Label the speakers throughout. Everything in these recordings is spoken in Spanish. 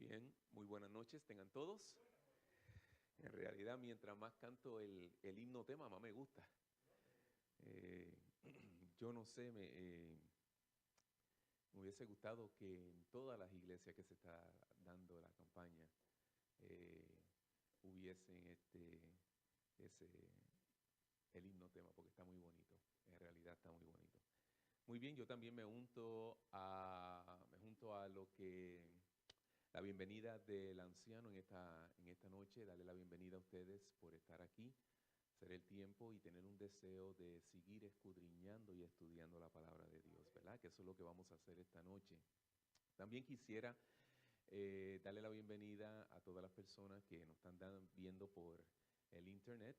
Speaker 1: Bien, muy buenas noches, tengan todos. En realidad, mientras más canto el himno tema, más me gusta. Eh, yo no sé, me hubiese gustado que en todas las iglesias que se está dando la campaña eh, hubiesen ese, el himno tema, porque está muy bonito. En realidad está muy bonito. Muy bien, yo también me junto a lo que la bienvenida del anciano en esta noche, darle la bienvenida a ustedes por estar aquí, hacer el tiempo y tener un deseo de seguir escudriñando y estudiando la palabra de Dios, ¿verdad? Que eso es lo que vamos a hacer esta noche. También quisiera darle la bienvenida a todas las personas que nos están viendo por el internet.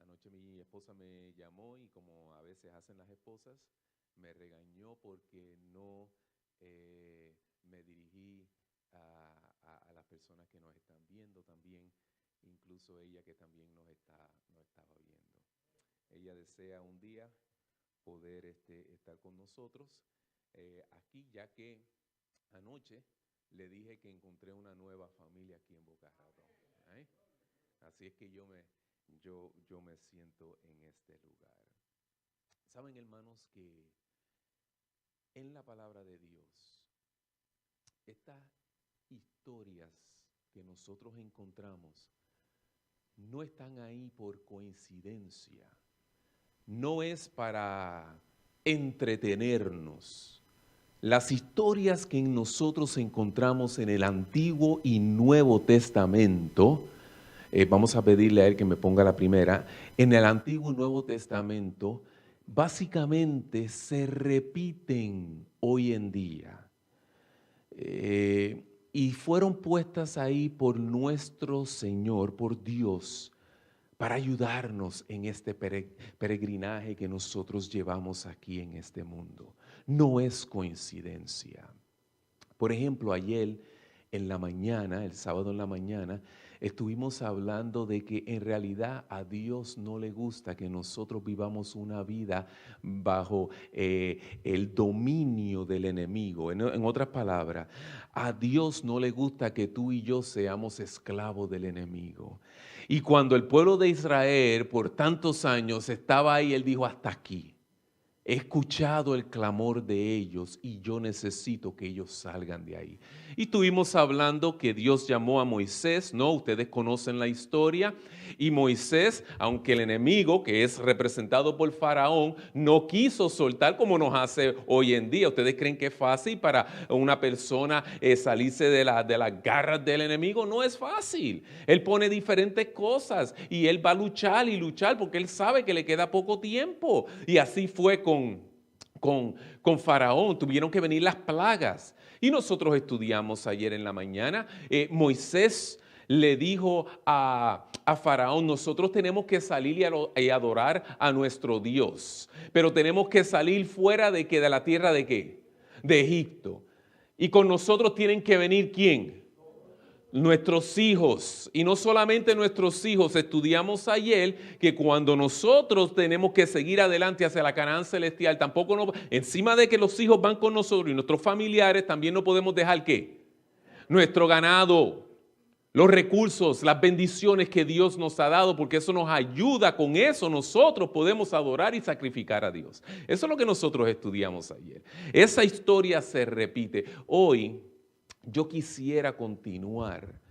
Speaker 1: Anoche mi esposa me llamó y, como a veces hacen las esposas, me regañó porque no me dirigí a las personas que nos están viendo también, incluso ella que también nos estaba viendo. Ella desea un día poder estar con nosotros aquí, ya que anoche le dije que encontré una nueva familia aquí en Boca Raton. ¿Eh? Así es que yo me siento en este lugar. Saben, hermanos, que en la palabra de Dios, estas historias que nosotros encontramos no están ahí por coincidencia. No es para entretenernos. Las historias que nosotros encontramos en el Antiguo y Nuevo Testamento, vamos a pedirle a él que me ponga la primera, en el Antiguo y Nuevo Testamento, básicamente se repiten hoy en día. Y fueron puestas ahí por nuestro Señor, por Dios, para ayudarnos en este peregrinaje que nosotros llevamos aquí en este mundo. No es coincidencia. Por ejemplo, ayer en la mañana, el sábado en la mañana, estuvimos hablando de que en realidad a Dios no le gusta que nosotros vivamos una vida bajo el dominio del enemigo. En otras palabras, a Dios no le gusta que tú y yo seamos esclavos del enemigo. Y cuando el pueblo de Israel por tantos años estaba ahí, él dijo: hasta aquí. He escuchado el clamor de ellos y yo necesito que ellos salgan de ahí. Y estuvimos hablando que Dios llamó a Moisés, ¿no? Ustedes conocen la historia. Y Moisés, aunque el enemigo, que es representado por Faraón, no quiso soltar como nos hace hoy en día. ¿Ustedes creen que es fácil para una persona salirse de las garras del enemigo? No es fácil. Él pone diferentes cosas y él va a luchar y luchar porque él sabe que le queda poco tiempo. Y así fue con Faraón. Tuvieron que venir las plagas. Y nosotros estudiamos ayer en la mañana. Moisés le dijo a Faraón: nosotros tenemos que salir y adorar a nuestro Dios, pero tenemos que salir fuera de la tierra de ¿qué? De Egipto. Y con nosotros tienen que venir ¿quién? Nuestros hijos. Y no solamente nuestros hijos. Estudiamos ayer que cuando nosotros tenemos que seguir adelante hacia la Canaán celestial, tampoco encima de que los hijos van con nosotros y nuestros familiares, también no podemos dejar ¿qué? Nuestro ganado, los recursos, las bendiciones que Dios nos ha dado, porque eso nos ayuda. Con eso nosotros podemos adorar y sacrificar a Dios. Eso es lo que nosotros estudiamos ayer. Esa historia se repite. Hoy yo quisiera continuar,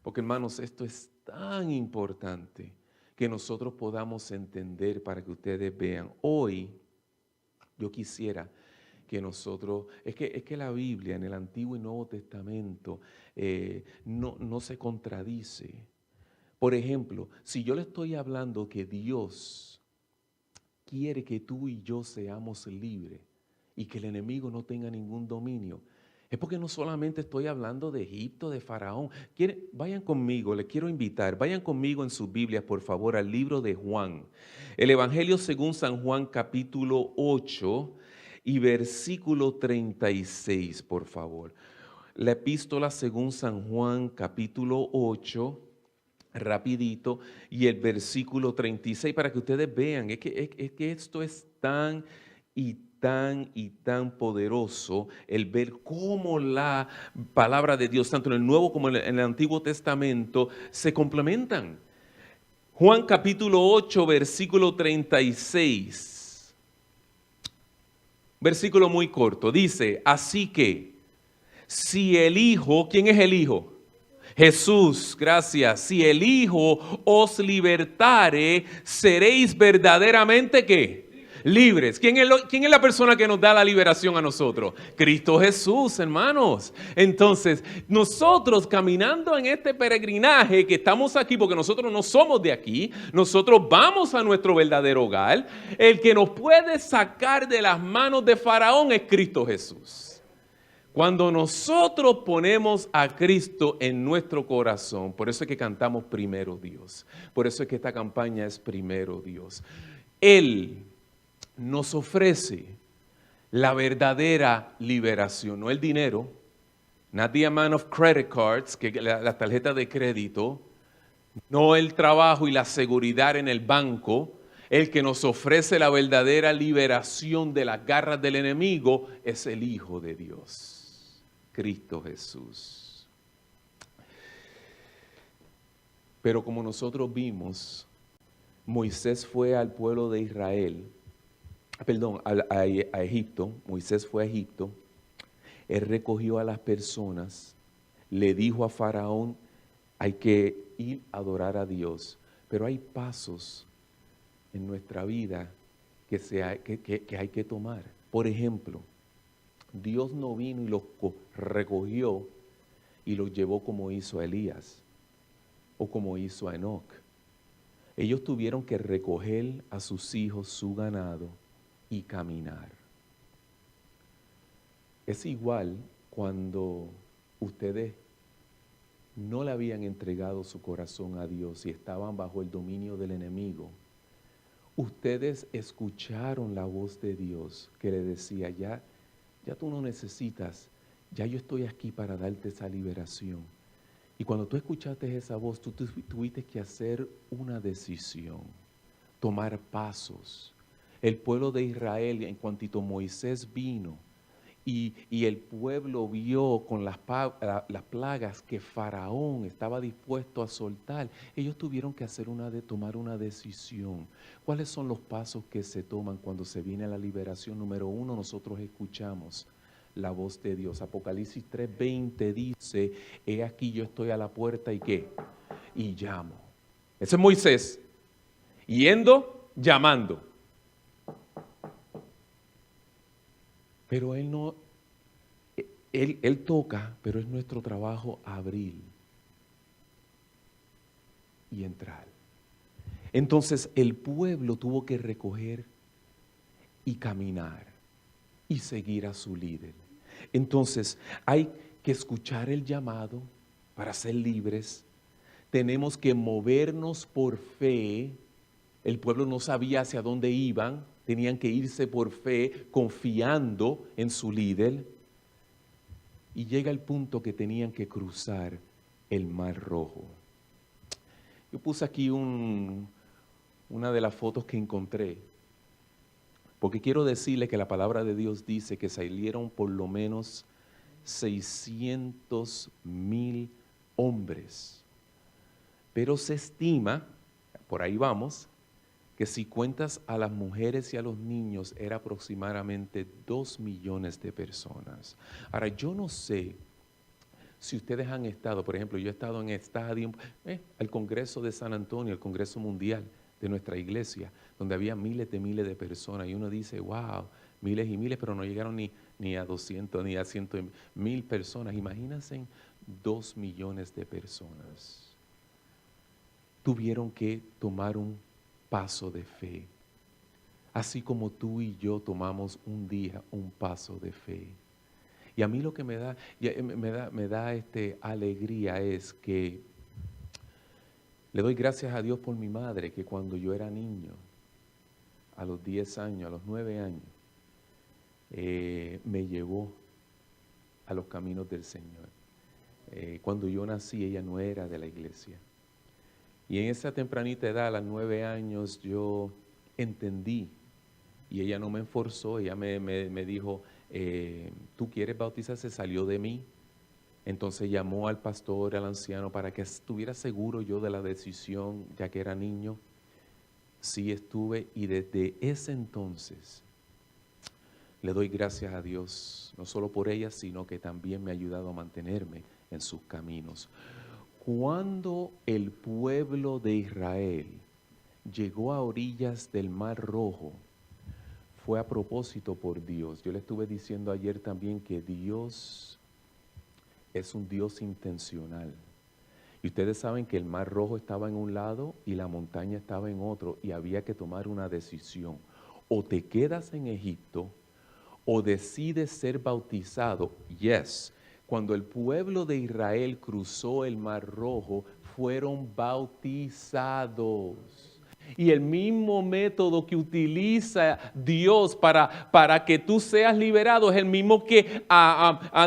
Speaker 1: porque, hermanos, esto es tan importante que nosotros podamos entender para que ustedes vean. Hoy yo quisiera que nosotros, es que la Biblia en el Antiguo y Nuevo Testamento no se contradice. Por ejemplo, si yo le estoy hablando que Dios quiere que tú y yo seamos libres y que el enemigo no tenga ningún dominio, es porque no solamente estoy hablando de Egipto, de Faraón. Vayan conmigo, les quiero invitar, vayan conmigo en sus Biblias, por favor, al libro de Juan. El Evangelio según San Juan, capítulo 8 y versículo 36, por favor. La epístola según San Juan, capítulo 8, rapidito, y el versículo 36, para que ustedes vean, es que esto es tan y tan poderoso el ver cómo la palabra de Dios, tanto en el Nuevo como en el Antiguo Testamento, se complementan. Juan capítulo 8, versículo 36. Versículo muy corto. Dice, así que, si el Hijo, ¿quién es el Hijo? Jesús, gracias. Si el Hijo os libertare, seréis verdaderamente ¿qué? Libres. ¿Quién es la persona que nos da la liberación a nosotros? Cristo Jesús, hermanos. Entonces, nosotros caminando en este peregrinaje que estamos aquí, porque nosotros no somos de aquí, nosotros vamos a nuestro verdadero hogar, el que nos puede sacar de las manos de Faraón es Cristo Jesús. Cuando nosotros ponemos a Cristo en nuestro corazón, por eso es que cantamos primero Dios, por eso es que esta campaña es primero Dios. Él nos ofrece la verdadera liberación, no el dinero, not the amount of credit cards, que la tarjeta de crédito, no el trabajo y la seguridad en el banco. El que nos ofrece la verdadera liberación de las garras del enemigo es el Hijo de Dios. Cristo Jesús. Pero como nosotros vimos, Moisés fue al pueblo de Israel, a Egipto, Moisés fue a Egipto, él recogió a las personas, le dijo a Faraón, hay que ir a adorar a Dios, pero hay pasos en nuestra vida que hay que tomar. Por ejemplo, Dios no vino y los recogió y los llevó como hizo a Elías o como hizo a Enoc. Ellos tuvieron que recoger a sus hijos, su ganado y caminar. Es igual cuando ustedes no le habían entregado su corazón a Dios y estaban bajo el dominio del enemigo. Ustedes escucharon la voz de Dios que le decía, ya tú no necesitas, ya yo estoy aquí para darte esa liberación. Y cuando tú escuchaste esa voz, tú tuviste que hacer una decisión, tomar pasos. El pueblo de Israel, en cuantito Moisés vino y el pueblo vio con las plagas que Faraón estaba dispuesto a soltar, ellos tuvieron que tomar una decisión. ¿Cuáles son los pasos que se toman cuando se viene a la liberación? Número uno, nosotros escuchamos la voz de Dios. Apocalipsis 3:20 dice, he aquí yo estoy a la puerta y ¿qué? Y llamo. Ese es Moisés, yendo, llamando. Pero él toca, pero es nuestro trabajo abrir y entrar. Entonces el pueblo tuvo que recoger y caminar y seguir a su líder. Entonces hay que escuchar el llamado para ser libres. Tenemos que movernos por fe. El pueblo no sabía hacia dónde iban. Tenían que irse por fe, confiando en su líder. Y llega el punto que tenían que cruzar el Mar Rojo. Yo puse aquí una de las fotos que encontré, porque quiero decirle que la palabra de Dios dice que salieron por lo menos 600,000 hombres. Pero se estima, por ahí vamos, que si cuentas a las mujeres y a los niños era aproximadamente 2 millones de personas. Ahora, yo no sé si ustedes han estado, por ejemplo, yo he estado en el estadio, el Congreso de San Antonio, el Congreso Mundial de nuestra iglesia, donde había miles de personas, y uno dice, wow, miles y miles, pero no llegaron ni a 200, ni a 100,000 personas. Imagínense 2 millones de personas. Tuvieron que tomar un paso de fe, así como tú y yo tomamos un día un paso de fe. Y a mí lo que me da alegría es que le doy gracias a Dios por mi madre, que cuando yo era niño, a los 10 años, a los 9 años, me llevó a los caminos del Señor. Cuando yo nací, ella no era de la iglesia. Y en esa tempranita edad, a los 9 años, yo entendí Y ella no me enforzó, ella me dijo, ¿tú quieres bautizarse? Salió de mí. Entonces llamó al pastor, al anciano, para que estuviera seguro yo de la decisión, ya que era niño. Sí estuve, y desde ese entonces le doy gracias a Dios, no solo por ella, sino que también me ha ayudado a mantenerme en sus caminos. Cuando el pueblo de Israel llegó a orillas del Mar Rojo, fue a propósito por Dios. Yo le estuve diciendo ayer también que Dios es un Dios intencional. Y ustedes saben que el Mar Rojo estaba en un lado y la montaña estaba en otro, y había que tomar una decisión. O te quedas en Egipto o decides ser bautizado. Yes, cuando el pueblo de Israel cruzó el Mar Rojo, fueron bautizados. Y el mismo método que utiliza Dios para que tú seas liberado es el mismo que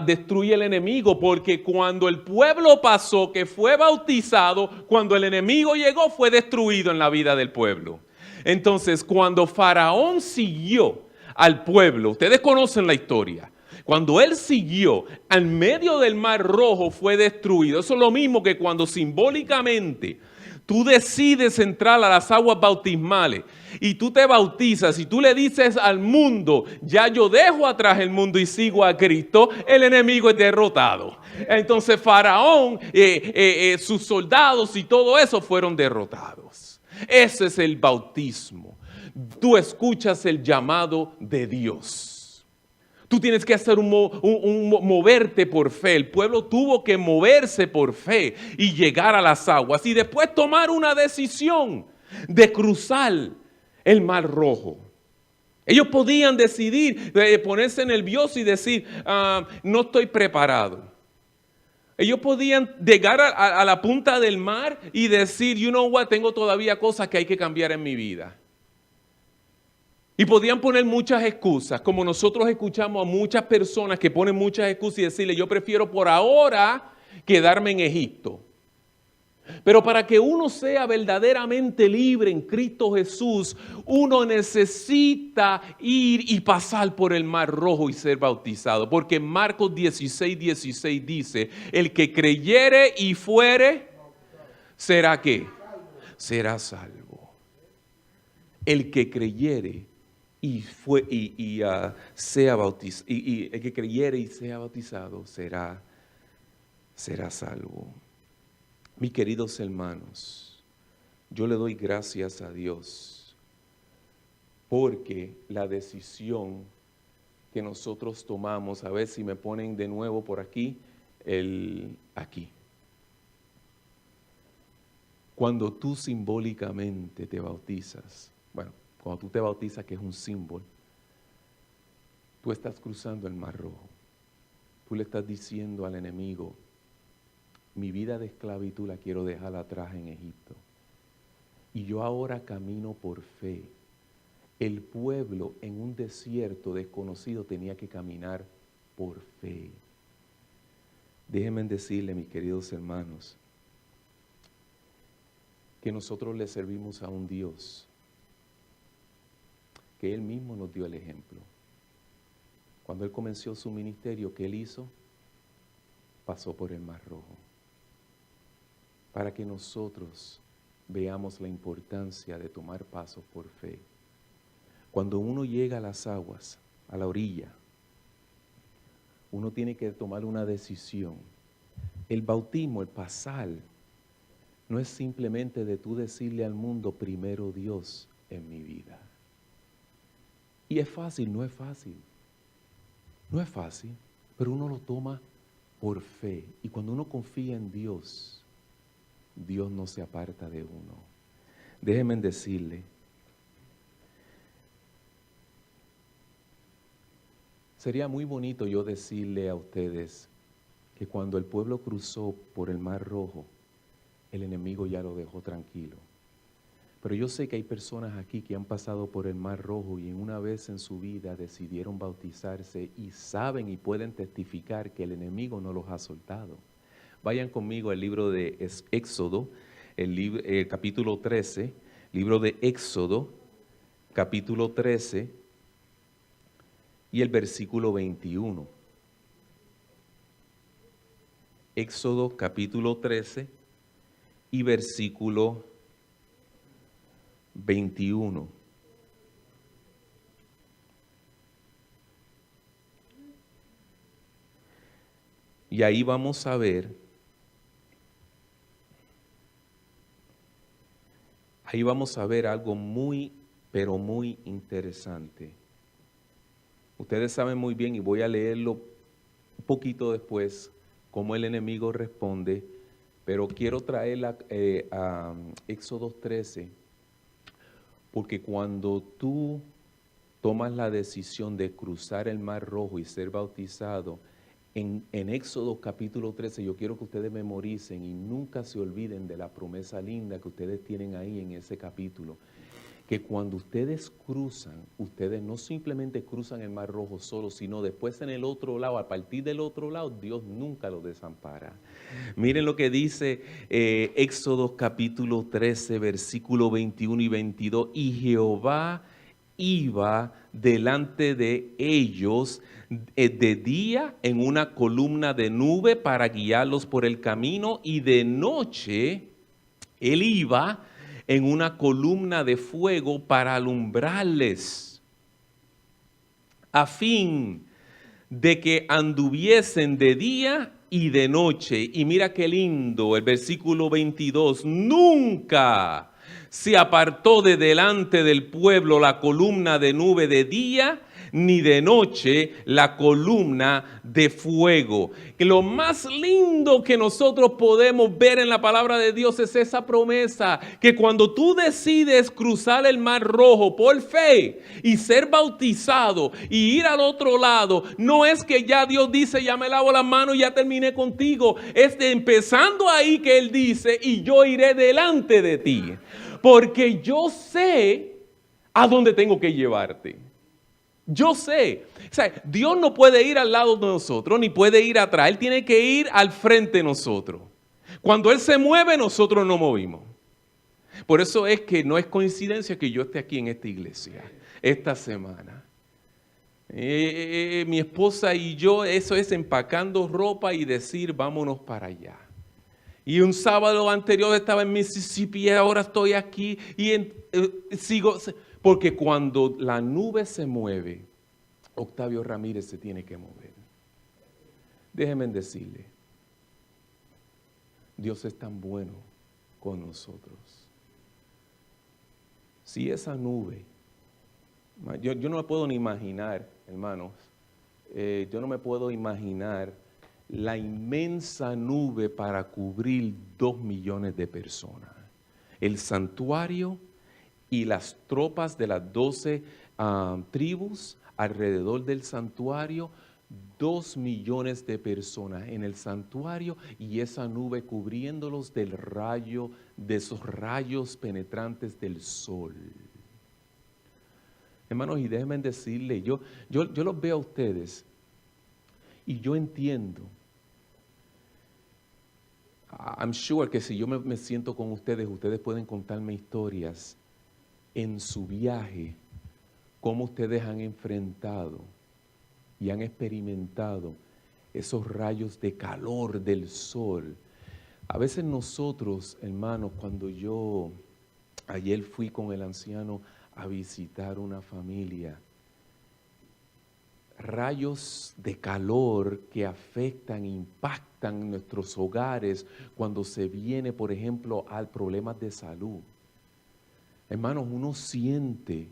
Speaker 1: destruye el enemigo, porque cuando el pueblo pasó, que fue bautizado, cuando el enemigo llegó, fue destruido en la vida del pueblo. Entonces, cuando Faraón siguió al pueblo, ustedes conocen la historia, cuando él siguió al medio del Mar Rojo, fue destruido. Eso es lo mismo que cuando simbólicamente tú decides entrar a las aguas bautismales y tú te bautizas y tú le dices al mundo, ya yo dejo atrás el mundo y sigo a Cristo, el enemigo es derrotado. Entonces Faraón, sus soldados y todo eso fueron derrotados. Ese es el bautismo. Tú escuchas el llamado de Dios. Tú tienes que hacer moverte por fe. El pueblo tuvo que moverse por fe y llegar a las aguas y después tomar una decisión de cruzar el Mar Rojo. Ellos podían decidir, ponerse nerviosos y decir, no estoy preparado. Ellos podían llegar a la punta del mar y decir, you know what, tengo todavía cosas que hay que cambiar en mi vida. Y podían poner muchas excusas, como nosotros escuchamos a muchas personas que ponen muchas excusas y decirle, yo prefiero por ahora quedarme en Egipto. Pero para que uno sea verdaderamente libre en Cristo Jesús, uno necesita ir y pasar por el Mar Rojo y ser bautizado. Porque Marcos 16:16 dice, el que creyere y fuere, ¿será qué? Será salvo. El que creyere sea bautizado, y el que creyere y sea bautizado será salvo. Mis queridos hermanos, yo le doy gracias a Dios porque la decisión que nosotros tomamos, a ver si me ponen de nuevo por aquí, aquí. Cuando tú simbólicamente te bautizas, cuando tú te bautizas, que es un símbolo, tú estás cruzando el Mar Rojo. Tú le estás diciendo al enemigo, mi vida de esclavitud la quiero dejar atrás en Egipto. Y yo ahora camino por fe. El pueblo en un desierto desconocido tenía que caminar por fe. Déjenme decirle, mis queridos hermanos, que nosotros le servimos a un Dios que Él mismo nos dio el ejemplo. Cuando Él comenzó su ministerio, ¿qué Él hizo? Pasó por el Mar Rojo. Para que nosotros veamos la importancia de tomar pasos por fe. Cuando uno llega a las aguas, a la orilla, uno tiene que tomar una decisión. El bautismo, el pasar, no es simplemente de tú decirle al mundo, primero Dios en mi vida. Y es fácil, no es fácil. No es fácil, pero uno lo toma por fe. Y cuando uno confía en Dios, Dios no se aparta de uno. Déjenme decirle, sería muy bonito yo decirle a ustedes que cuando el pueblo cruzó por el Mar Rojo, el enemigo ya lo dejó tranquilo. Pero yo sé que hay personas aquí que han pasado por el Mar Rojo y en una vez en su vida decidieron bautizarse y saben y pueden testificar que el enemigo no los ha soltado. Vayan conmigo al libro de Éxodo, el capítulo 13, libro de Éxodo, capítulo 13, y el versículo 21. Éxodo capítulo 13 y versículo 21. Y ahí vamos a ver, algo muy, pero muy interesante. Ustedes saben muy bien, y voy a leerlo un poquito después, cómo el enemigo responde, pero quiero traer a Éxodo 13, porque cuando tú tomas la decisión de cruzar el Mar Rojo y ser bautizado, en Éxodo capítulo 13, yo quiero que ustedes memoricen y nunca se olviden de la promesa linda que ustedes tienen ahí en ese capítulo. Que cuando ustedes cruzan, ustedes no simplemente cruzan el Mar Rojo solo, sino después en el otro lado, a partir del otro lado, Dios nunca los desampara. Miren lo que dice Éxodo capítulo 13, versículo 21 y 22. Y Jehová iba delante de ellos de día en una columna de nube para guiarlos por el camino, y de noche él iba en una columna de fuego para alumbrarles, a fin de que anduviesen de día y de noche. Y mira qué lindo el versículo 22, nunca se apartó de delante del pueblo la columna de nube de día, ni de noche la columna de fuego. Que lo más lindo que nosotros podemos ver en la palabra de Dios es esa promesa, que cuando tú decides cruzar el Mar Rojo por fe y ser bautizado y ir al otro lado, no es que ya Dios dice, ya me lavo las manos y ya terminé contigo. Es de empezando ahí que Él dice, y yo iré delante de ti, porque yo sé a dónde tengo que llevarte. Yo sé, o sea, Dios no puede ir al lado de nosotros, ni puede ir atrás. Él tiene que ir al frente de nosotros. Cuando Él se mueve, nosotros nos movimos. Por eso es que no es coincidencia que yo esté aquí en esta iglesia esta semana. Mi esposa y yo, eso es empacando ropa y decir, vámonos para allá. Y un sábado anterior estaba en Mississippi y ahora estoy aquí y sigo. Porque cuando la nube se mueve, Octavio Ramírez se tiene que mover. Déjenme decirle, Dios es tan bueno con nosotros. Si esa nube, yo no me puedo ni imaginar, hermanos, yo no me puedo imaginar la inmensa nube para cubrir 2 millones de personas. El santuario y las tropas de las 12 tribus alrededor del santuario, 2 millones de personas en el santuario y esa nube cubriéndolos del rayo, de esos rayos penetrantes del sol. Hermanos, y déjenme decirle, yo los veo a ustedes y yo entiendo. I'm sure que si yo me siento con ustedes, ustedes pueden contarme historias en su viaje, cómo ustedes han enfrentado y han experimentado esos rayos de calor del sol. A veces nosotros, hermanos, cuando ayer fui con el anciano a visitar una familia, rayos de calor que afectan, impactan nuestros hogares cuando se viene, por ejemplo, a problemas de salud. Hermanos, uno siente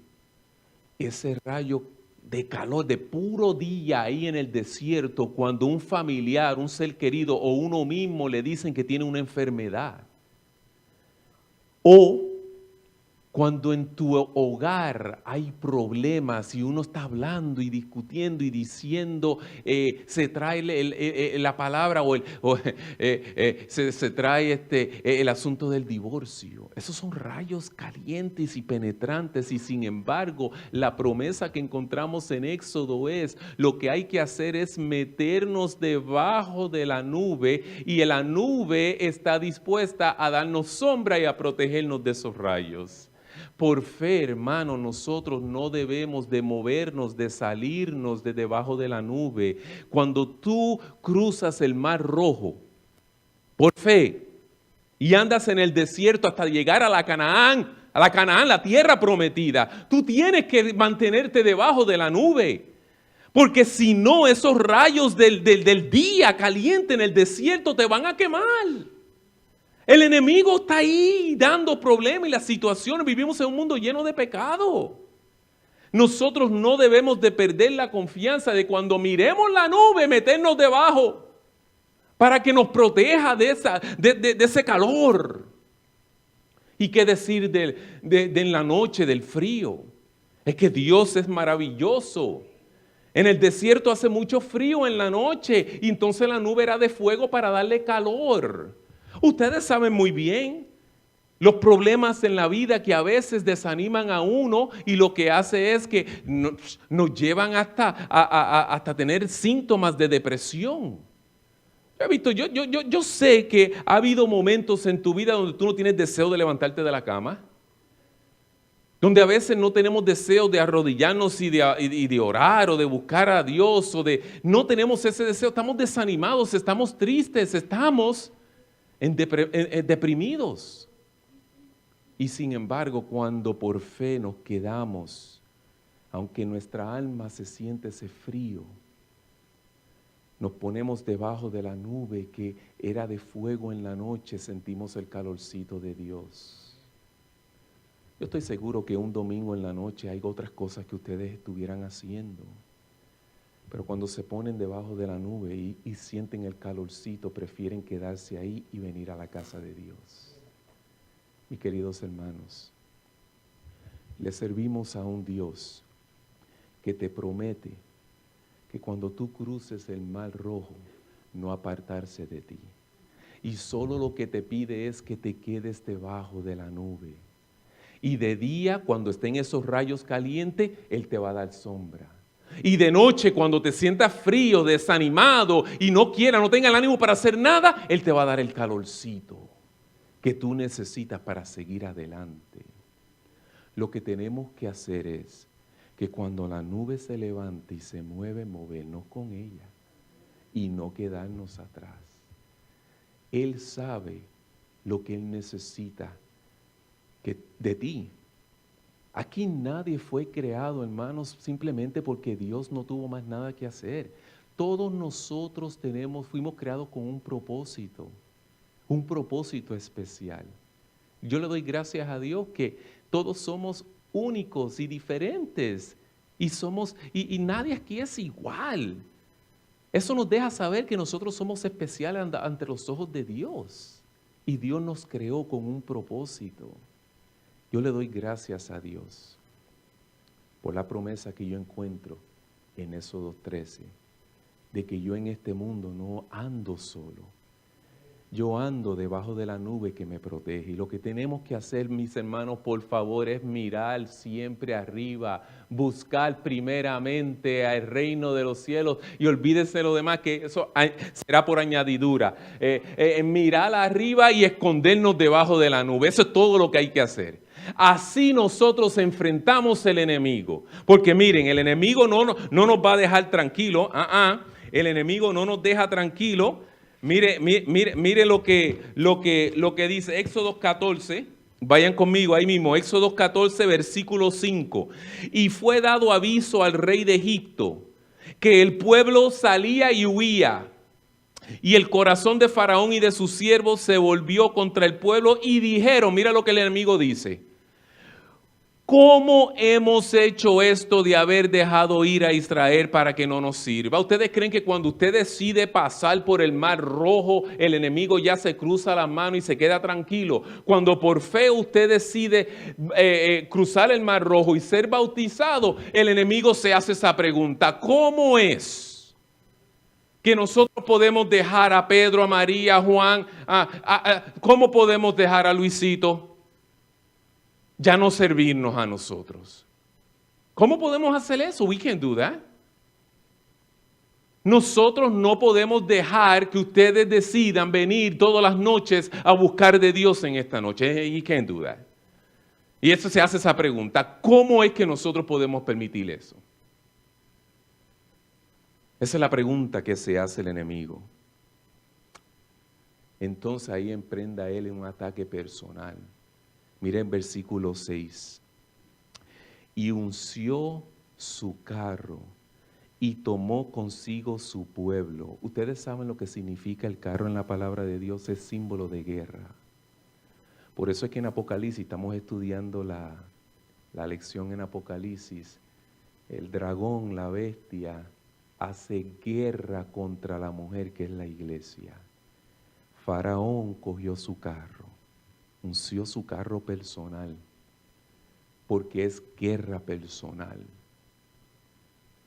Speaker 1: ese rayo de calor, de puro día ahí en el desierto, cuando un familiar, un ser querido o uno mismo le dicen que tiene una enfermedad. O cuando en tu hogar hay problemas y uno está hablando y discutiendo y diciendo, se trae la palabra se trae el asunto del divorcio. Esos son rayos calientes y penetrantes y sin embargo la promesa que encontramos en Éxodo es, lo que hay que hacer es meternos debajo de la nube y la nube está dispuesta a darnos sombra y a protegernos de esos rayos. Por fe, hermano, nosotros no debemos de movernos, de salirnos de debajo de la nube. Cuando tú cruzas el Mar Rojo, por fe, y andas en el desierto hasta llegar a Canaán, la tierra prometida, tú tienes que mantenerte debajo de la nube. Porque si no, esos rayos del día caliente en el desierto te van a quemar. El enemigo está ahí dando problemas y las situaciones. Vivimos en un mundo lleno de pecado. Nosotros no debemos de perder la confianza de cuando miremos la nube, meternos debajo para que nos proteja de ese calor. ¿Y qué decir de en la noche, del frío? Es que Dios es maravilloso. En el desierto hace mucho frío en la noche y entonces la nube era de fuego para darle calor. Ustedes saben muy bien los problemas en la vida que a veces desaniman a uno y lo que hace es que nos llevan hasta tener síntomas de depresión. Yo sé que ha habido momentos en tu vida donde tú no tienes deseo de levantarte de la cama, donde a veces no tenemos deseo de arrodillarnos y de orar o de buscar a Dios, no tenemos ese deseo, estamos desanimados, estamos tristes, estamos deprimidos. Y sin embargo, cuando por fe nos quedamos, aunque nuestra alma se siente ese frío, nos ponemos debajo de la nube que era de fuego en la noche, sentimos el calorcito de Dios. Yo estoy seguro que un domingo en la noche hay otras cosas que ustedes estuvieran haciendo. Pero cuando se ponen debajo de la nube y sienten el calorcito, prefieren quedarse ahí y venir a la casa de Dios. Mis queridos hermanos, le servimos a un Dios que te promete que cuando tú cruces el Mar Rojo, no apartarse de ti. Y solo lo que te pide es que te quedes debajo de la nube. Y de día, cuando estén esos rayos calientes, Él te va a dar sombra. Y de noche, cuando te sientas frío, desanimado y no tenga el ánimo para hacer nada, Él te va a dar el calorcito que tú necesitas para seguir adelante. Lo que tenemos que hacer es que cuando la nube se levante y se mueve, movernos con ella y no quedarnos atrás. Él sabe lo que Él necesita de ti. Aquí nadie fue creado, hermanos, simplemente porque Dios no tuvo más nada que hacer. Todos nosotros fuimos creados con un propósito especial. Yo le doy gracias a Dios que todos somos únicos y diferentes y nadie aquí es igual. Eso nos deja saber que nosotros somos especiales ante los ojos de Dios y Dios nos creó con un propósito. Yo le doy gracias a Dios por la promesa que yo encuentro en Éxodo 13, de que yo en este mundo no ando solo. Yo ando debajo de la nube que me protege. Y lo que tenemos que hacer, mis hermanos, por favor, es mirar siempre arriba, buscar primeramente al reino de los cielos y olvídese lo demás, que eso será por añadidura. Mirar arriba y escondernos debajo de la nube. Eso es todo lo que hay que hacer. Así nosotros enfrentamos el enemigo. Porque miren, el enemigo no nos va a dejar tranquilos. El enemigo no nos deja tranquilos. Mire lo que dice Éxodo 14. Vayan conmigo ahí mismo. Éxodo 14, versículo 5. Y fue dado aviso al rey de Egipto que el pueblo salía y huía. Y el corazón de Faraón y de sus siervos se volvió contra el pueblo y dijeron, mira lo que el enemigo dice: ¿cómo hemos hecho esto de haber dejado ir a Israel para que no nos sirva? ¿Ustedes creen que cuando usted decide pasar por el Mar Rojo, el enemigo ya se cruza las manos y se queda tranquilo? Cuando por fe usted decide cruzar el Mar Rojo y ser bautizado, el enemigo se hace esa pregunta: ¿cómo es que nosotros podemos dejar a Pedro, a María, a Juan, cómo podemos dejar a Luisito ya no servirnos a nosotros? ¿Cómo podemos hacer eso? We can't do that. Nosotros no podemos dejar que ustedes decidan venir todas las noches a buscar de Dios en esta noche. You can't do that. Y eso se hace esa pregunta, ¿cómo es que nosotros podemos permitir eso? Esa es la pregunta que se hace el enemigo. Entonces ahí emprenda él un ataque personal. Miren versículo 6. Y unció su carro y tomó consigo su pueblo. Ustedes saben lo que significa el carro en la palabra de Dios, es símbolo de guerra. Por eso es que en Apocalipsis, estamos estudiando la lección en Apocalipsis, el dragón, la bestia, hace guerra contra la mujer que es la iglesia. Faraón cogió su carro, unció su carro personal, porque es guerra personal.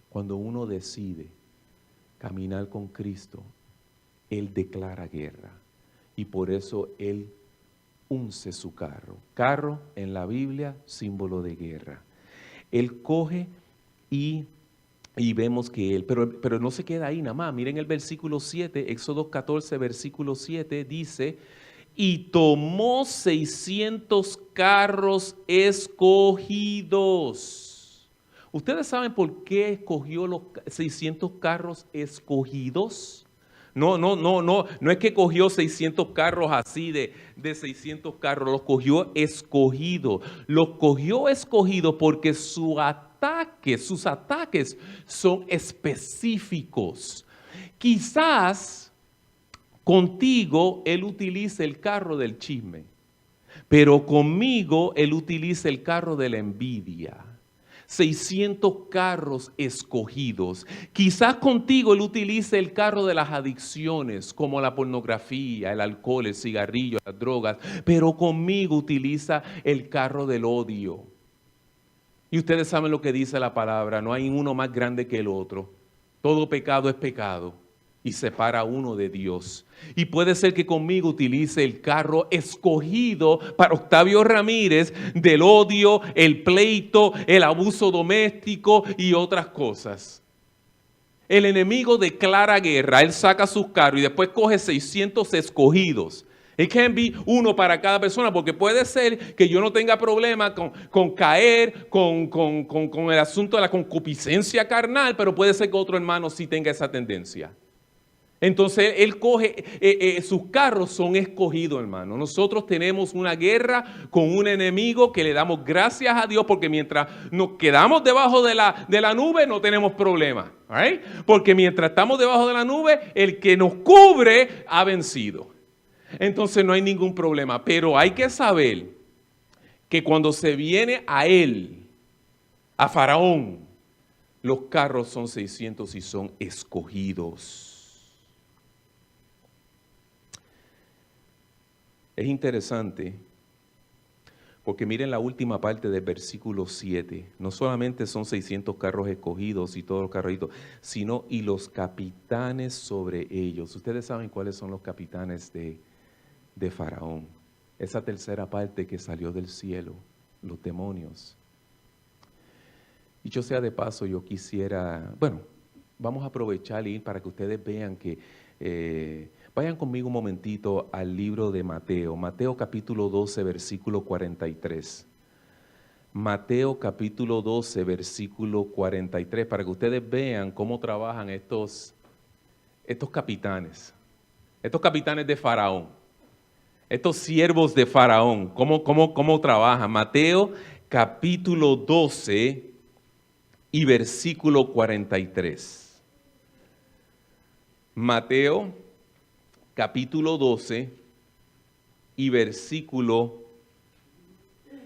Speaker 1: Cuando uno decide caminar con Cristo, Él declara guerra. Y por eso Él unce su carro. Carro en la Biblia, símbolo de guerra. Él coge y vemos que Él, pero no se queda ahí nada más. Miren el versículo 7, Éxodo 14, versículo 7, dice, y tomó 600 carros escogidos. ¿Ustedes saben por qué escogió los 600 carros escogidos? No es que cogió 600 carros así de 600 carros, los cogió escogidos. Los cogió escogidos porque sus ataques son específicos. Quizás contigo Él utilice el carro del chisme, pero conmigo Él utiliza el carro de la envidia. 600 carros escogidos. Quizás contigo Él utilice el carro de las adicciones, como la pornografía, el alcohol, el cigarrillo, las drogas, pero conmigo utiliza el carro del odio. Y ustedes saben lo que dice la palabra, no hay uno más grande que el otro. Todo pecado es pecado y separa a uno de Dios. Y puede ser que conmigo utilice el carro escogido para Octavio Ramírez del odio, el pleito, el abuso doméstico y otras cosas. El enemigo declara guerra, él saca sus carros y después coge 600 escogidos. It can be uno para cada persona, porque puede ser que yo no tenga problema con caer, con el asunto de la concupiscencia carnal, pero puede ser que otro hermano sí tenga esa tendencia. Entonces él coge, sus carros son escogidos, hermano. Nosotros tenemos una guerra con un enemigo que le damos gracias a Dios, porque mientras nos quedamos debajo de la nube no tenemos problema. ¿Right? Porque mientras estamos debajo de la nube, el que nos cubre ha vencido. Entonces no hay ningún problema, pero hay que saber que cuando se viene a él, a Faraón, los carros son 600 y son escogidos. Es interesante porque miren la última parte del versículo 7. No solamente son 600 carros escogidos y todos los carritos, sino y los capitanes sobre ellos. Ustedes saben cuáles son los capitanes de Faraón. Esa tercera parte que salió del cielo, los demonios. Dicho sea de paso, yo quisiera, vamos a aprovechar y ir para que ustedes vean que, vayan conmigo un momentito al libro de Mateo. Mateo capítulo 12, versículo 43. Mateo capítulo 12, versículo 43, para que ustedes vean cómo trabajan estos capitanes de Faraón. Estos siervos de Faraón, ¿cómo trabajan? Mateo capítulo 12 y versículo 43. Mateo capítulo 12 y versículo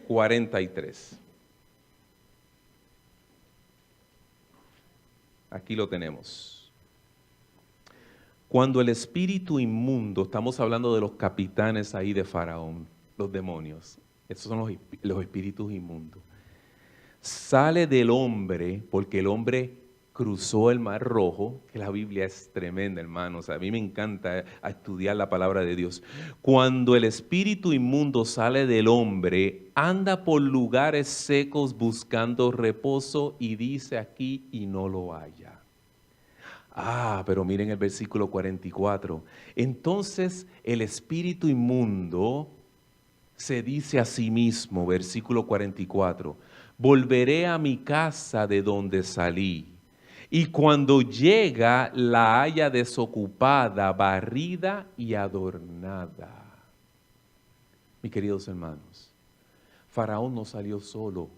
Speaker 1: 43. Aquí lo tenemos. Cuando el espíritu inmundo, estamos hablando de los capitanes ahí de Faraón, los demonios, esos son los espíritus inmundos, sale del hombre, porque el hombre cruzó el mar rojo, que la Biblia es tremenda, hermanos, a mí me encanta estudiar la palabra de Dios. Cuando el espíritu inmundo sale del hombre, anda por lugares secos buscando reposo y dice aquí y no lo halla. Pero miren el versículo 44. Entonces el espíritu inmundo se dice a sí mismo, versículo 44, volveré a mi casa de donde salí, y cuando llega la haya desocupada, barrida y adornada. Mis queridos hermanos, Faraón no salió solo,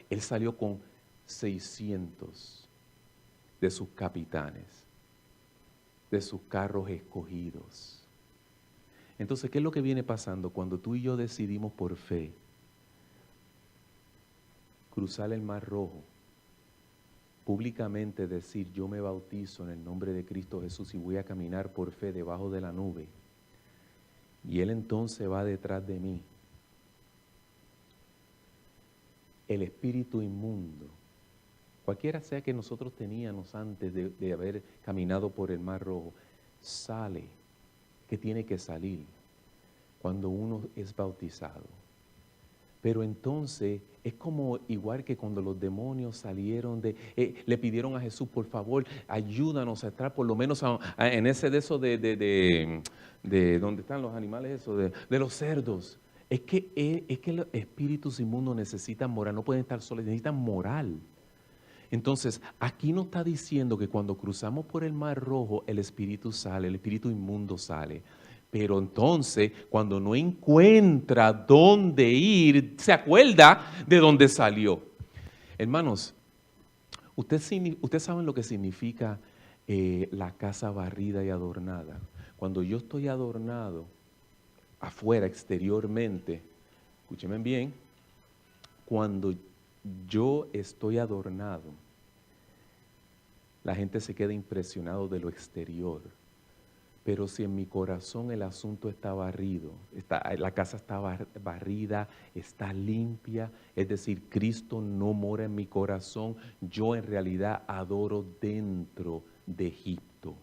Speaker 1: él salió con 600 de sus capitanes, de sus carros escogidos. Entonces, ¿qué es lo que viene pasando cuando tú y yo decidimos por fe cruzar el Mar Rojo? Públicamente decir, yo me bautizo en el nombre de Cristo Jesús y voy a caminar por fe debajo de la nube. Y Él entonces va detrás de mí. El espíritu inmundo, cualquiera sea que nosotros teníamos antes de haber caminado por el Mar Rojo, sale, que tiene que salir cuando uno es bautizado. Pero entonces es como igual que cuando los demonios salieron le pidieron a Jesús, por favor, ayúdanos a entrar por lo menos en ese de eso de donde están los animales, eso de los cerdos. Es que los espíritus inmundos necesitan moral, no pueden estar solos, necesitan moral. Entonces, aquí nos está diciendo que cuando cruzamos por el Mar Rojo, el espíritu sale, el espíritu inmundo sale. Pero entonces, cuando no encuentra dónde ir, se acuerda de dónde salió. Hermanos, ustedes saben lo que significa la casa barrida y adornada. Cuando yo estoy adornado, afuera, exteriormente, escúchenme bien, cuando yo estoy adornado, la gente se queda impresionado de lo exterior. Pero si en mi corazón el asunto está barrido, la casa está barrida, está limpia, es decir, Cristo no mora en mi corazón, yo en realidad adoro dentro de Egipto.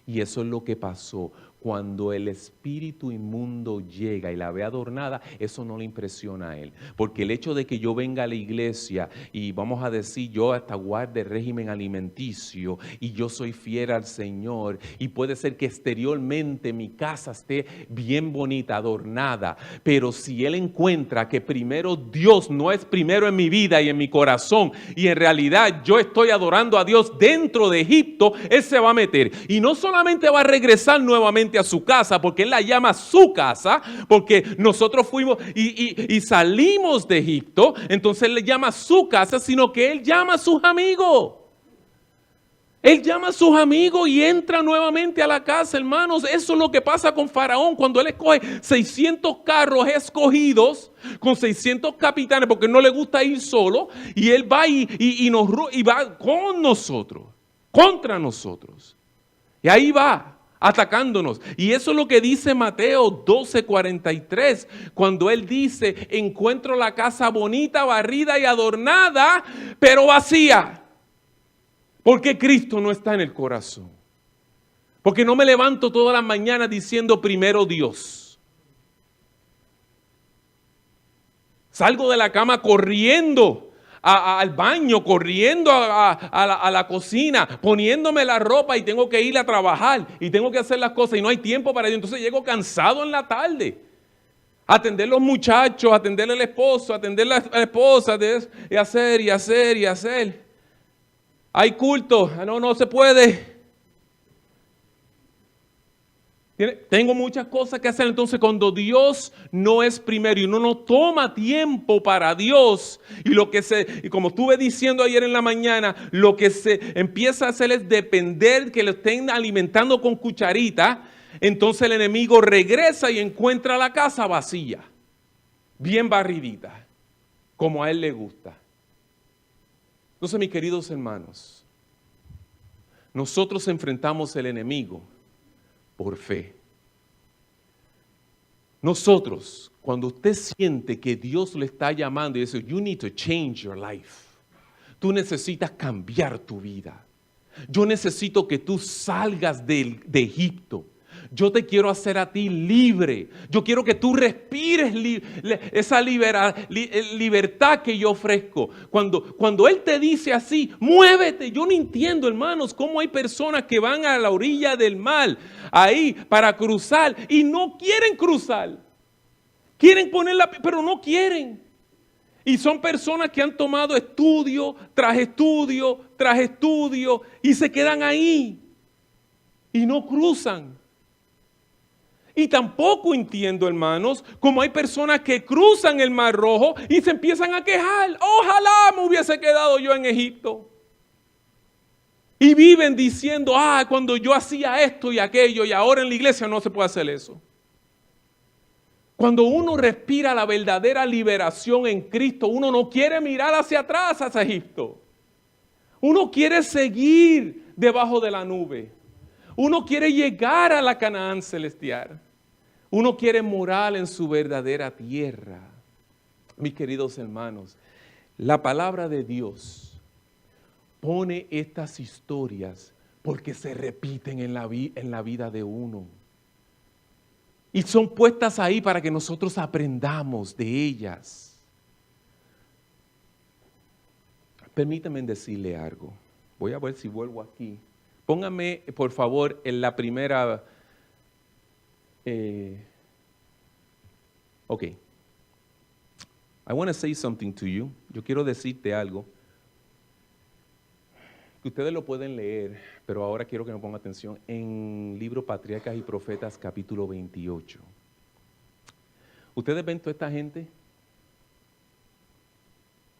Speaker 1: Y eso es lo que pasó. Cuando el espíritu inmundo llega y la ve adornada, eso no le impresiona a él. Porque el hecho de que yo venga a la iglesia y vamos a decir yo hasta guarde régimen alimenticio y yo soy fiel al Señor y puede ser que exteriormente mi casa esté bien bonita, adornada, pero si él encuentra que primero Dios no es primero en mi vida y en mi corazón y en realidad yo estoy adorando a Dios dentro de Egipto, él se va a meter y no solamente va a regresar nuevamente a su casa, porque él la llama su casa, porque nosotros fuimos y salimos de Egipto, entonces él le llama su casa, sino que él llama a sus amigos. Él llama a sus amigos y entra nuevamente a la casa, hermanos. Eso es lo que pasa con Faraón cuando él escoge 600 carros escogidos con 600 capitanes, porque no le gusta ir solo, y él va y va con nosotros, contra nosotros. Y ahí va, atacándonos. Y eso es lo que dice Mateo 12:43, cuando él dice, encuentro la casa bonita, barrida y adornada, pero vacía. Porque Cristo no está en el corazón. Porque no me levanto todas las mañanas diciendo primero Dios. Salgo de la cama corriendo al baño, corriendo a la cocina, poniéndome la ropa y tengo que ir a trabajar y tengo que hacer las cosas y no hay tiempo para ello. Entonces llego cansado en la tarde. Atender los muchachos, atenderle al esposo, atender a la esposa, y hacer. Hay culto, no se puede. Tengo muchas cosas que hacer. Entonces cuando Dios no es primero y uno no toma tiempo para Dios y como estuve diciendo ayer en la mañana, lo que se empieza a hacer es depender que lo estén alimentando con cucharita, entonces el enemigo regresa y encuentra la casa vacía, bien barridita, como a él le gusta. Entonces, mis queridos hermanos, nosotros enfrentamos al enemigo por fe. Nosotros, cuando usted siente que Dios le está llamando y dice, you need to change your life. Tú necesitas cambiar tu vida. Yo necesito que tú salgas de Egipto. Yo te quiero hacer a ti libre. Yo quiero que tú respires esa libertad que yo ofrezco. Cuando Él te dice así, muévete. Yo no entiendo, hermanos, cómo hay personas que van a la orilla del mar, ahí para cruzar y no quieren cruzar. Quieren ponerla, pero no quieren. Y son personas que han tomado estudio tras estudio tras estudio y se quedan ahí y no cruzan. Y tampoco entiendo, hermanos, como hay personas que cruzan el Mar Rojo y se empiezan a quejar. Ojalá me hubiese quedado yo en Egipto. Y viven diciendo, cuando yo hacía esto y aquello y ahora en la iglesia no se puede hacer eso. Cuando uno respira la verdadera liberación en Cristo, uno no quiere mirar hacia atrás, hacia Egipto. Uno quiere seguir debajo de la nube. Uno quiere llegar a la Canaán celestial. Uno quiere morar en su verdadera tierra. Mis queridos hermanos, la palabra de Dios pone estas historias porque se repiten en la vida de uno. Y son puestas ahí para que nosotros aprendamos de ellas. Permítanme decirle algo. Voy a ver si vuelvo aquí. Póngame, por favor, en la primera. Ok. I want to say something to you. Yo quiero decirte algo. Que ustedes lo pueden leer, pero ahora quiero que me pongan atención. En libro Patriarcas y Profetas, capítulo 28. ¿Ustedes ven toda esta gente?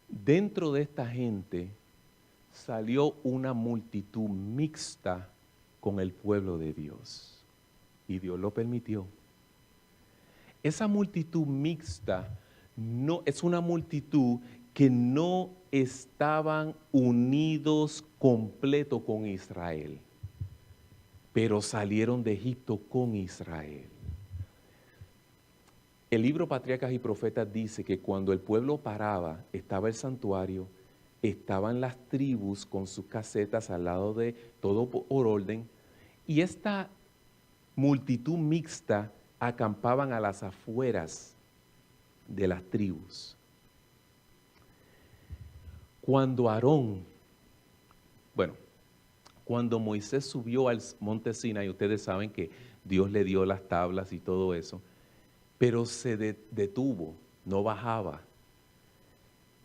Speaker 1: Dentro de esta gente salió una multitud mixta con el pueblo de Dios. Y Dios lo permitió. Esa multitud mixta no es una multitud que no estaban unidos completo con Israel, pero salieron de Egipto con Israel. El libro Patriarcas y Profetas dice que cuando el pueblo paraba, estaba el santuario, estaban las tribus con sus casetas al lado de todo por orden, y esta multitud mixta acampaban a las afueras de las tribus. Cuando Moisés subió al monte Sinaí, ustedes saben que Dios le dio las tablas y todo eso, pero se detuvo, no bajaba.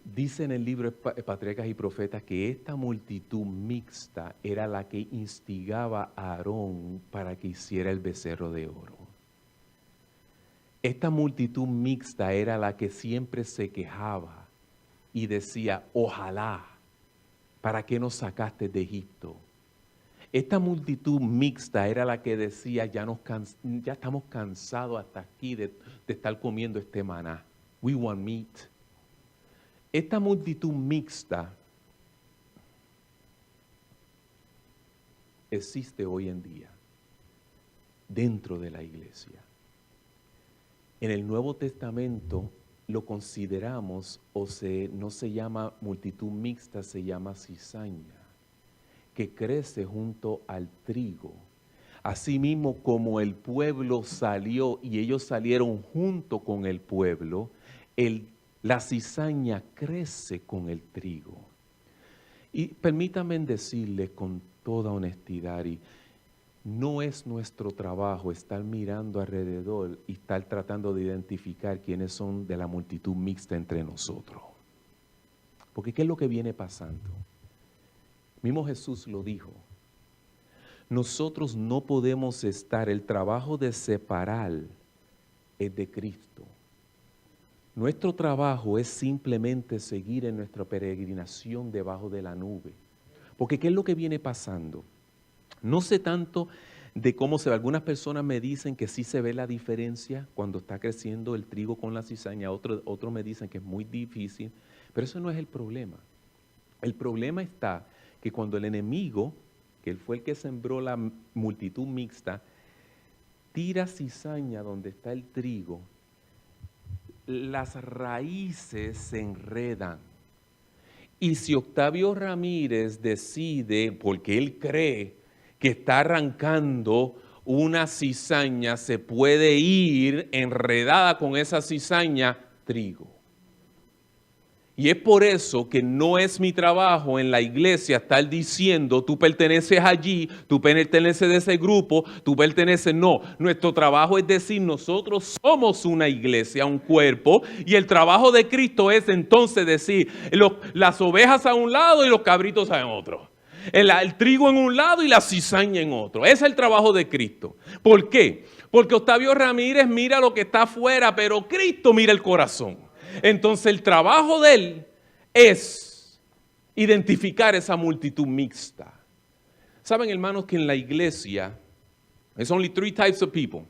Speaker 1: Dice en el libro Patriarcas y Profetas que esta multitud mixta era la que instigaba a Aarón para que hiciera el becerro de oro. Esta multitud mixta era la que siempre se quejaba y decía, ojalá, ¿para qué nos sacaste de Egipto? Esta multitud mixta era la que decía, ya estamos cansados hasta aquí de estar comiendo este maná. We want meat. Esta multitud mixta existe hoy en día dentro de la iglesia. En el Nuevo Testamento lo consideramos, no se llama multitud mixta, se llama cizaña, que crece junto al trigo. Asimismo, como el pueblo salió y ellos salieron junto con el pueblo, la cizaña crece con el trigo. Y permítanme decirles con toda honestidad, y no es nuestro trabajo estar mirando alrededor y estar tratando de identificar quiénes son de la multitud mixta entre nosotros. Porque ¿qué es lo que viene pasando? Mismo Jesús lo dijo. Nosotros no podemos estar, el trabajo de separar es de Cristo. Nuestro trabajo es simplemente seguir en nuestra peregrinación debajo de la nube. Porque ¿qué es lo que viene pasando? No sé tanto de cómo se ve. Algunas personas me dicen que sí se ve la diferencia cuando está creciendo el trigo con la cizaña. Otros me dicen que es muy difícil. Pero eso no es el problema. El problema está que cuando el enemigo, que él fue el que sembró la multitud mixta, tira cizaña donde está el trigo, las raíces se enredan. Y si Octavio Ramírez decide, porque él cree que está arrancando una cizaña, se puede ir enredada con esa cizaña trigo. Y es por eso que no es mi trabajo en la iglesia estar diciendo, tú perteneces allí, tú perteneces de ese grupo, tú perteneces, no. Nuestro trabajo es decir, nosotros somos una iglesia, un cuerpo, y el trabajo de Cristo es entonces decir, las ovejas a un lado y los cabritos en otro. El trigo en un lado y la cizaña en otro. Ese es el trabajo de Cristo. ¿Por qué? Porque Octavio Ramírez mira lo que está afuera, pero Cristo mira el corazón. Entonces el trabajo de él es identificar esa multitud mixta. Saben, hermanos, que en la iglesia there's only three types of people.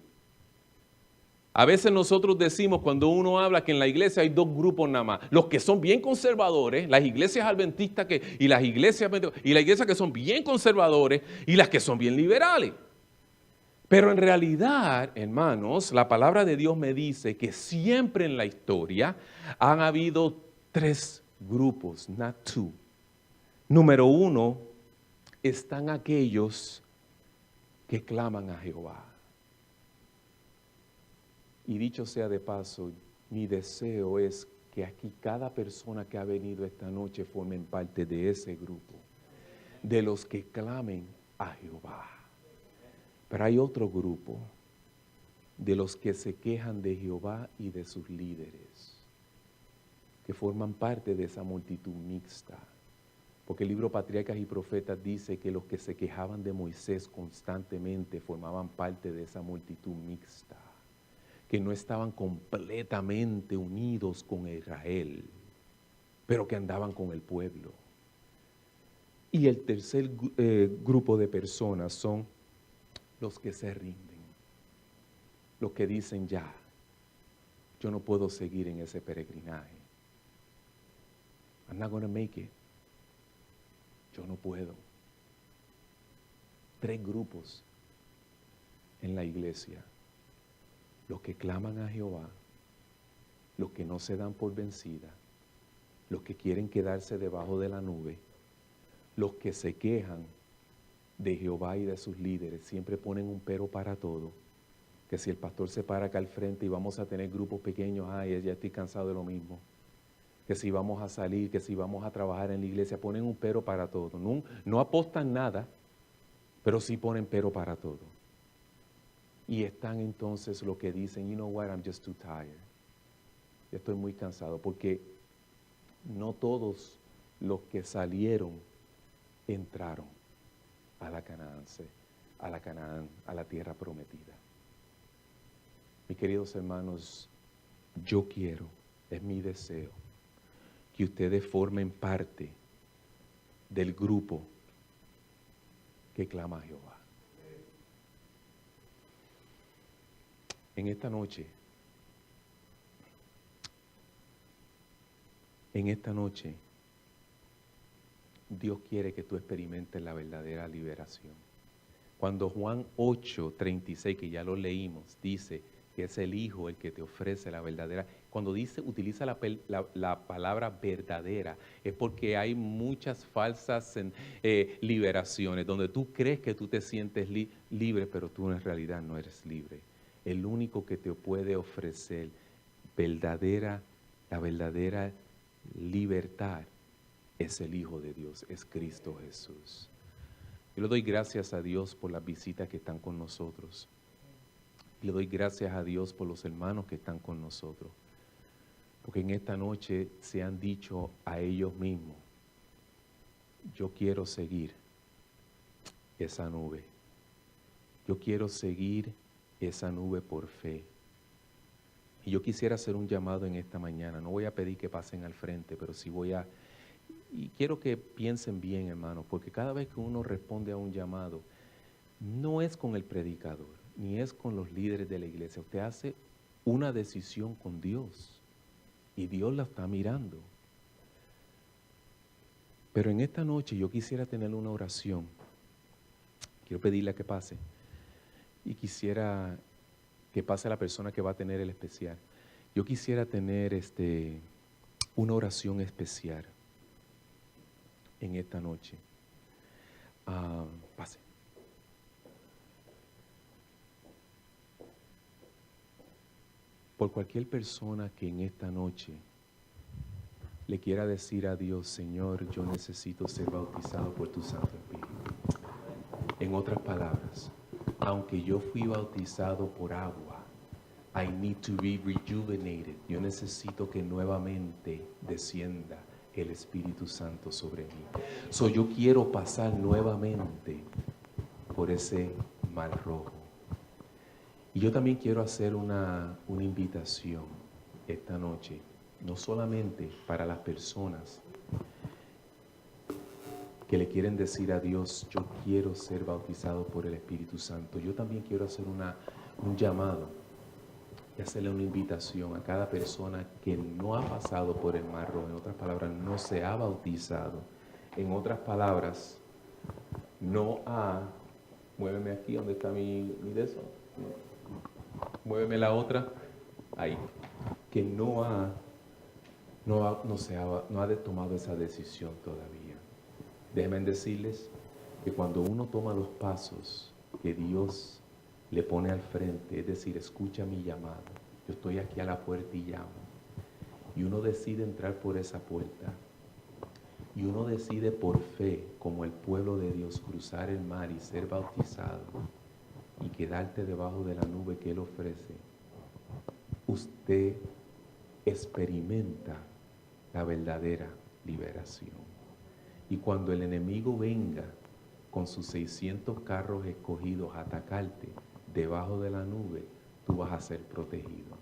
Speaker 1: A veces nosotros decimos cuando uno habla que en la iglesia hay dos grupos nada más. Los que son bien conservadores, las iglesias adventistas y las iglesias que son bien conservadores y las que son bien liberales. Pero en realidad, hermanos, la palabra de Dios me dice que siempre en la historia han habido tres grupos, not two. Número uno, están aquellos que claman a Jehová. Y dicho sea de paso, mi deseo es que aquí cada persona que ha venido esta noche formen parte de ese grupo, de los que clamen a Jehová. Pero hay otro grupo, de los que se quejan de Jehová y de sus líderes, que forman parte de esa multitud mixta. Porque el libro Patriarcas y Profetas dice que los que se quejaban de Moisés constantemente formaban parte de esa multitud mixta, que no estaban completamente unidos con Israel, pero que andaban con el pueblo. Y el tercer grupo de personas son los que se rinden, los que dicen ya, yo no puedo seguir en ese peregrinaje. I'm not going to make it. Yo no puedo. Tres grupos en la iglesia. Los que claman a Jehová, los que no se dan por vencida, los que quieren quedarse debajo de la nube, los que se quejan de Jehová y de sus líderes, siempre ponen un pero para todo. Que si el pastor se para acá al frente y vamos a tener grupos pequeños, ay, ya estoy cansado de lo mismo. Que si vamos a salir, que si vamos a trabajar en la iglesia, ponen un pero para todo. No apostan nada, pero sí ponen pero para todo. Y están entonces los que dicen, you know what, I'm just too tired. Yo estoy muy cansado, porque no todos los que salieron entraron a la Canaán, a la tierra prometida. Mis queridos hermanos, yo quiero, es mi deseo, que ustedes formen parte del grupo que clama a Jehová. En esta noche, Dios quiere que tú experimentes la verdadera liberación. Cuando Juan 8:36, que ya lo leímos, dice que es el Hijo el que te ofrece la verdadera. Cuando utiliza la palabra verdadera, es porque hay muchas falsas liberaciones, donde tú crees que tú te sientes libre, pero tú en realidad no eres libre. El único que te puede ofrecer la verdadera libertad es el Hijo de Dios, es Cristo Jesús. Yo le doy gracias a Dios por las visitas que están con nosotros. Le doy gracias a Dios por los hermanos que están con nosotros. Porque en esta noche se han dicho a ellos mismos, yo quiero seguir esa nube. Yo quiero seguir esa nube por fe. Y yo quisiera hacer un llamado en esta mañana. No voy a pedir que pasen al frente, pero sí y quiero que piensen bien, hermanos, porque cada vez que uno responde a un llamado, no es con el predicador, ni es con los líderes de la iglesia. Usted hace una decisión con Dios y Dios la está mirando. Pero en esta noche yo quisiera tener una oración. Quiero pedirle a que pase. Y quisiera que pase la persona que va a tener el especial. Yo quisiera tener una oración especial en esta noche. Pase. Por cualquier persona que en esta noche le quiera decir a Dios, Señor, yo necesito ser bautizado por tu Santo Espíritu. En otras palabras, aunque yo fui bautizado por agua, I need to be rejuvenated. Yo necesito que nuevamente descienda el Espíritu Santo sobre mí. So yo quiero pasar nuevamente por ese mar rojo. Y yo también quiero hacer una invitación esta noche, no solamente para las personas que le quieren decir a Dios, yo quiero ser bautizado por el Espíritu Santo. Yo también quiero hacer un llamado y hacerle una invitación a cada persona que no ha pasado por el mar rojo. En otras palabras, no se ha bautizado. En otras palabras, no ha... Muéveme aquí, ¿dónde está mi de eso? Muéveme la otra. Ahí. Que no ha tomado esa decisión todavía. Déjenme decirles que cuando uno toma los pasos que Dios le pone al frente, es decir, escucha mi llamado, yo estoy aquí a la puerta y llamo, y uno decide entrar por esa puerta, y uno decide por fe, como el pueblo de Dios, cruzar el mar y ser bautizado, y quedarte debajo de la nube que Él ofrece, usted experimenta la verdadera liberación. Y cuando el enemigo venga con sus 600 carros escogidos a atacarte debajo de la nube, tú vas a ser protegido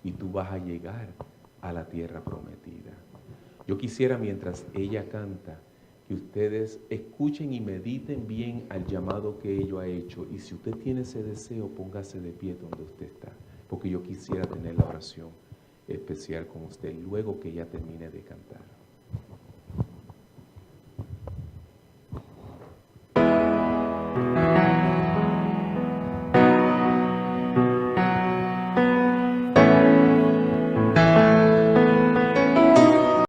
Speaker 1: y tú vas a llegar a la tierra prometida. Yo quisiera, mientras ella canta, que ustedes escuchen y mediten bien al llamado que ella ha hecho, y si usted tiene ese deseo, póngase de pie donde usted está, porque yo quisiera tener la oración especial con usted luego que ella termine de cantar.